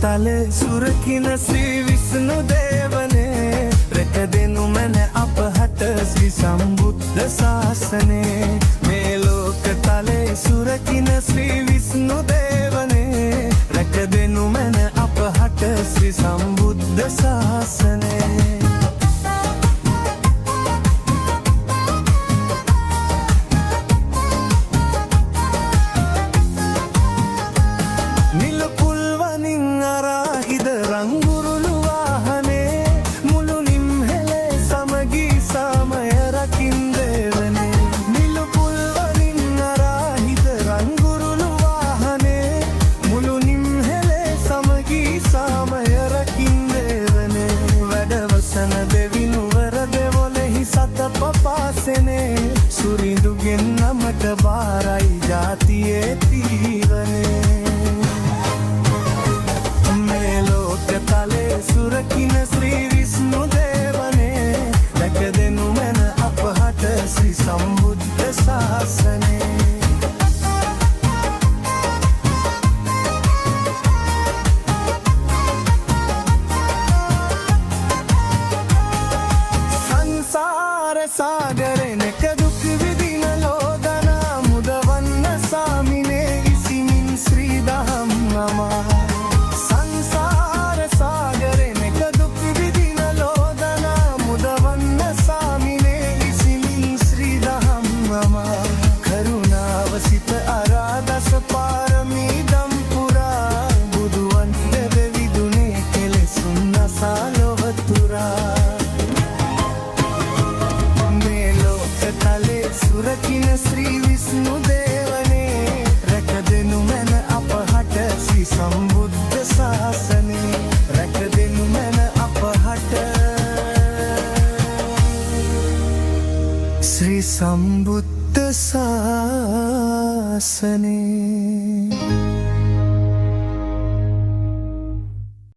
තලේ සුරකින ශ්‍රී විෂ්ණු දේවනේ රැකදෙනු මැන අපහට ශ්‍රී සම්බුද්ධ ශාසනේ මේ ලෝක තලේ සුරකින ශ්‍රී විෂ්ණු දේවනේ රැකදෙනු මැන අපහට ශ්‍රී සම්බුද්ධ ශාසනේ සුරිඳුගෙන් නමට බාරයි ජාතියේ තීවනේ මේ ලෝක තලේ සුරකින ශ්‍රී විෂ්ණු දේවනේ දැකදෙනු මැන අපහට ශ්‍රී සම්බුද්ධ ශාසනේ සංසාර සාගරේ සුරකින ශ්‍රී විෂ්ණු දේවනේ රැකදෙනු මැන අපහට ශ්‍රී සම්බුද්ධ ශාසනේ රැකදෙනු මැන අපහට ශ්‍රී සම්බුද්ධ ශාසනේ